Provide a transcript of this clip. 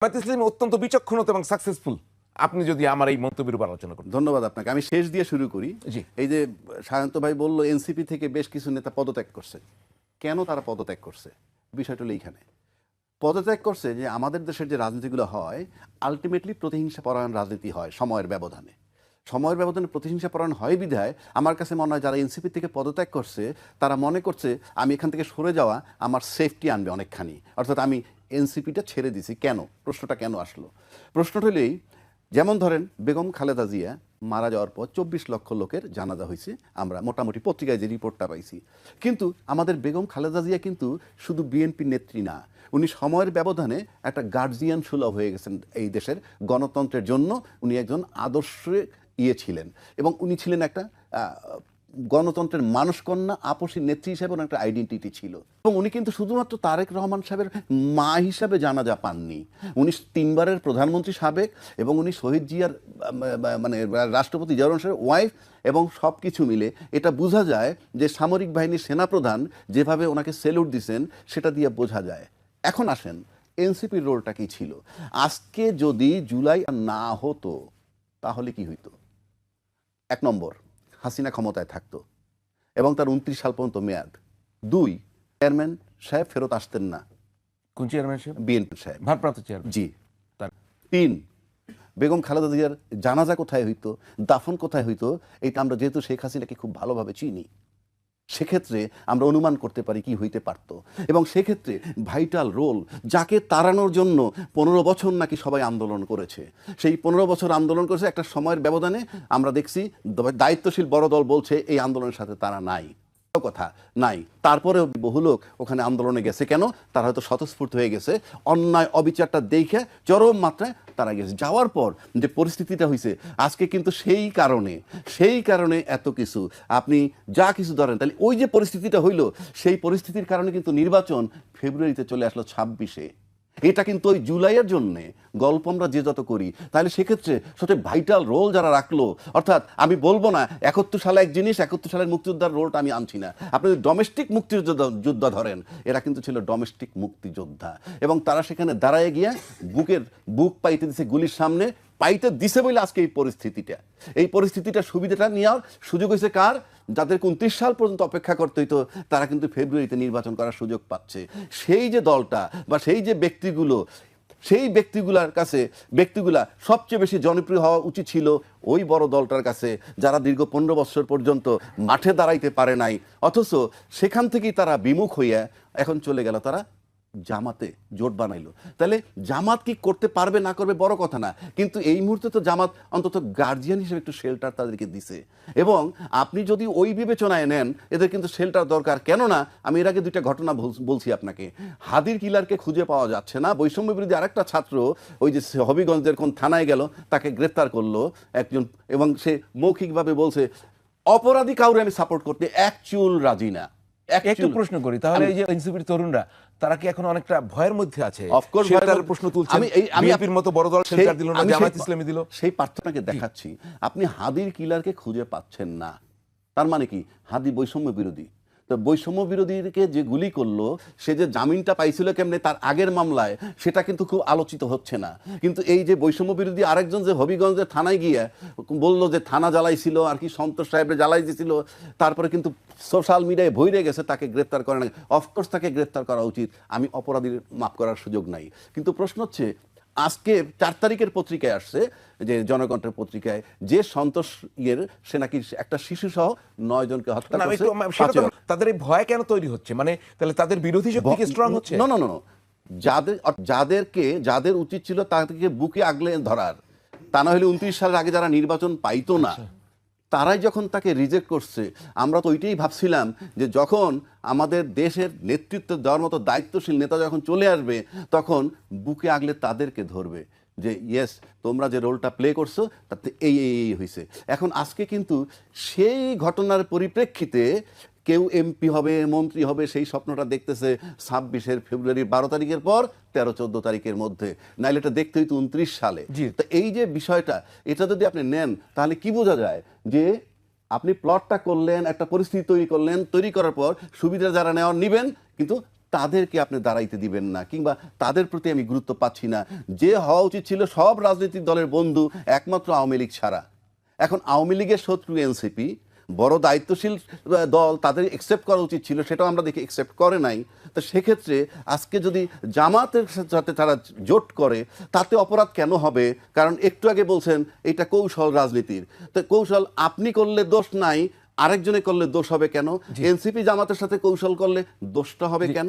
জামায়াত ইসলামী অত্যন্ত বিচক্ষণতা এবং সাকসেসফুল। আপনি যদি আমার এই মন্তব্যের উপর আলোচনা করেন। ধন্যবাদ আপনাকে। আমি শেষ দিয়ে শুরু করি। জি। এই যে সায়ন্ত ভাই বলল এনসিপি থেকে বেশ কিছু নেতা পদত্যাগ করছে। কেন তারা পদত্যাগ করছে? বিষয়টা হলো এইখানে। পদত্যাগ করছে যে আমাদের দেশের যে রাজনীতিগুলো হয় আলটিমেটলি প্রতিহিংসা পরায়ণ রাজনীতি হয় সময়ের ব্যবধানে। সময়ের ব্যবধানে প্রতিহিংসা পরায়ণ হয় বিধায় আমার কাছে মনে হয় যারা এনসিপি থেকে পদত্যাগ করছে তারা মনে করছে আমি এখান থেকে সরে যাওয়া আমার সেফটি আনবে অনেকখানি, অর্থাৎ আমি এনসিপিটা ছেড়ে দিছি। কেন? প্রশ্নটা কেন আসলো? প্রশ্নটা হলেই, যেমন ধরেন বেগম খালেদা জিয়া মারা যাওয়ার পর 24 লক্ষ লোকের জানাজা হয়েছে, আমরা মোটামুটি পত্রিকায় যে রিপোর্টটা পাইছি। কিন্তু আমাদের বেগম খালেদা জিয়া কিন্তু শুধু বিএনপি নেত্রী না, উনি সময়ের ব্যবধানে একটা গার্জিয়ান সুলভ হয়ে গেছেন এই দেশের গণতন্ত্রের জন্য। উনি একজন আদর্শ ছিলেন এবং উনি ছিলেন একটা গণতন্ত্রের মানুষকন্যা, আপসী নেত্রী হিসেবে ওনার একটা আইডেন্টিটি ছিল। এবং উনি কিন্তু শুধুমাত্র তারেক রহমান সাহেবের মা হিসাবে জানাজা পাননি, উনি 3 বারের প্রধানমন্ত্রী সাবেক এবং উনি শহীদ জিয়ার মানে রাষ্ট্রপতি জিয়াউর রহমানের ওয়াইফ। এবং সব কিছু মিলে এটা বোঝা যায় যে সামরিক বাহিনীর সেনাপ্রধান যেভাবে ওনাকে সেলুট দিছেন সেটা দিয়ে বোঝা যায়। এখন আসেন এনসিপির রোলটা কি ছিল? আজকে যদি জুলাই না হতো তাহলে কি হইতো? 1 নম্বর, হাসিনা ক্ষমতায় থাকতো এবং তার 29 সাল পর্যন্ত মেয়াদ। 2, চেয়ারম্যান সাহেব ফেরত আসতেন না। কোন চেয়ারম্যান সাহেব? বিএনপি সাহেব, ভারপ্রাপ্ত চেয়ারম্যান। জি। তার 3, বেগম খালেদা জিয়ার জানাজা কোথায় হইতো, দাফন কোথায় হইতো, এটা আমরা যেহেতু শেখ হাসিনাকে খুব ভালোভাবে চিনি, সেক্ষেত্রে আমরা অনুমান করতে পারি কি হইতে পারত। এবং সেক্ষেত্রে ভাইটাল রোল, যাকে তাড়ানোর জন্য 15 বছর নাকি সবাই আন্দোলন করেছে, সেই 15 বছর আন্দোলন করেছে একটা সময়ের ব্যবধানে আমরা দেখছি দায়িত্বশীল বড় দল বলছে এই আন্দোলনের সাথে তারা নাই, কথা নাই। তারপরেও বহু লোক ওখানে আন্দোলনে গেছে কেন? তারা হয়তো স্বতঃস্ফূর্ত হয়ে গেছে, অন্যায় অবিচারটা দেখে চরম মাত্রায় তারা গেছে। যাওয়ার পর যে পরিস্থিতিটা হয়েছে আজকে, কিন্তু সেই কারণে এত কিছু আপনি যা কিছু ধরেন, তাহলে ওই যে পরিস্থিতিটা হইল, সেই পরিস্থিতির কারণে কিন্তু নির্বাচন ফেব্রুয়ারিতে চলে আসলো 26-এ। এটা কিন্তু ওই জুলাইয়ের জন্যে গল্প আমরা যে যত করি, তাহলে সেক্ষেত্রে সবচেয়ে ভাইটাল রোল যারা রাখলো, অর্থাৎ আমি বলবো না 71 সালে এক জিনিস, 71 সালের মুক্তিযোদ্ধার রোলটা আমি আনছি না, আপনি ডোমেস্টিক মুক্তিযোদ্ধা ধরেন, এরা কিন্তু ছিল ডোমেস্টিক মুক্তিযোদ্ধা। এবং তারা সেখানে দাঁড়ায় গিয়ে বুক পাইতে দিছে গুলির সামনে, পাইতে দিছে বলে আজকে এই পরিস্থিতিটা সুবিধাটা নেওয়ার সুযোগ হয়েছে কার? যাদেরকে 29 সাল পর্যন্ত অপেক্ষা করতে হইতো, তারা কিন্তু ফেব্রুয়ারিতে নির্বাচন করার সুযোগ পাচ্ছে। সেই যে দলটা বা সেই যে ব্যক্তিগুলা সবচেয়ে বেশি জনপ্রিয় হওয়া উচিত ছিল ওই বড় দলটার কাছে, যারা দীর্ঘ 15 বছর পর্যন্ত মাঠে দাঁড়াইতে পারে নাই, অথচ সেখান থেকেই তারা বিমুখ হইয়া এখন চলে গেল, তারা জামাতে জোট বানাইলো। তাহলে জামাত কি করতে পারবে না করবে বড় কথা না, কিন্তু এই মুহূর্তে তো জামাত অন্তত গার্জিয়ান হিসেবে একটু শেল্টার তাদেরকে দিছে। এবং আপনি যদি ওই বিবেচনায় নেন, এদের কিন্তু শেল্টার দরকার। কেননা আমি এর আগে 2টা ঘটনা বলছি আপনাকে। হাদির কিলারকে খুঁজে পাওয়া যাচ্ছে না, বৈষম্য বিরোধী আরেকটা ছাত্র ওই যে হবিগঞ্জের কোন থানায় গেল, তাকে গ্রেফতার করলো একজন, এবং সে মৌখিকভাবে বলছে অপরাধী কাউরে আমি সাপোর্ট করতে এক চুল রাজি না। একটু প্রশ্ন করি তাহলে, এই যে এনসিপির তরুণরা তারা কি এখন অনেকটা ভয়ের মধ্যে আছে? অফকোর্স শেল্টারের প্রশ্ন তুলছেন, বিএনপির মতো বড় দল শেল্টার দিল না, জামায়াত ইসলামী দিল। সেই পার্থক্যকে দেখাচ্ছি। আপনি হাদির কিলারকে খুঁজে পাচ্ছেন না, তার মানে কি? হাদি বৈষম্য বিরোধী। তো বৈষম্য বিরোধীকে যে গুলি করলো, সে যে জামিনটা পাইছিল কেমনে তার আগের মামলায়, সেটা কিন্তু খুব আলোচিত হচ্ছে না। কিন্তু এই যে বৈষম্য বিরোধী আরেকজন যে হবিগঞ্জের থানায় গিয়ে বললো যে থানা জ্বালাইছিল আর কি, সন্তোষ সাহেবের জ্বালাই দিয়েছিল, তারপরে কিন্তু সোশ্যাল মিডিয়ায় ভইরে গেছে, তাকে গ্রেফতার করে না। অফকোর্স তাকে গ্রেফতার করা উচিত, আমি অপরাধীর মাফ করার সুযোগ নাই। কিন্তু প্রশ্ন হচ্ছে, আজকে 4 তারিখের পত্রিকায় আসছে, যে জনকণ্ঠের পত্রিকায়, যে সন্তোষ সে নাকি একটা শিশু সহ 9 জনকে হত্যা করেছে। তাদের এই ভয় কেন তৈরি হচ্ছে? মানে তাহলে তাদের বিরোধী শক্তি কি স্ট্রং হচ্ছে? না, যাদের উচিত ছিল তাদেরকে বুকে আগলে ধরার, তা না হলে 29 সালের আগে যারা নির্বাচন পাইতো না, তারাই যখন তাকে রিজেক্ট করছে, আমরা তো ওইটাই ভাবছিলাম যে যখন আমাদের দেশের নেতৃত্ব দেওয়ার মতো দায়িত্বশীল নেতা যখন চলে আসবে, তখন বুকে আগলে তাদেরকে ধরবে যে ইয়েস, তোমরা যে রোলটা প্লে করছো তাতে এই হয়েছে। এখন আজকে কিন্তু সেই ঘটনার পরিপ্রেক্ষিতে কেউ এমপি হবে, মন্ত্রী হবে, সেই স্বপ্নটা দেখতেছে 26 ফেব্রুয়ারি 12 তারিখের পর 13-14 তারিখের মধ্যে, নাইলে এটা দেখতে হইতো 29 সালে। তো এই যে বিষয়টা, এটা যদি আপনি নেন তাহলে কি বোঝা যায় যে আপনি প্লটটা করলেন, একটা পরিস্থিতি তৈরি করলেন, তৈরি করার পর সুবিধা যারা নেওয়ার নিবেন, কিন্তু তাদেরকে আপনি দাঁড়াইতে দিবেন না, কিংবা তাদের প্রতি আমি গুরুত্ব পাচ্ছি না। যে হওয়া উচিত ছিল সব রাজনৈতিক দলের বন্ধু, একমাত্র আওয়ামী লীগ ছাড়া। এখন আওয়ামী লীগের শত্রু এনসিপি, বড় দায়িত্বশীল দল, তাদের একসেপ্ট করা উচিত ছিল, সেটাও আমরা দেখি একসেপ্ট করে নাই। তো সেক্ষেত্রে আজকে যদি জামাতের সাথে তারা জোট করে, তাতে অপরাধ কেন হবে? কারণ একটু আগে বলছেন এটা কৌশল রাজনীতির। তো কৌশল আপনি করলে দোষ নাই, আরেকজনে করলে দোষ হবে কেন? এনসিপি জামাতের সাথে কৌশল করলে দোষটা হবে কেন?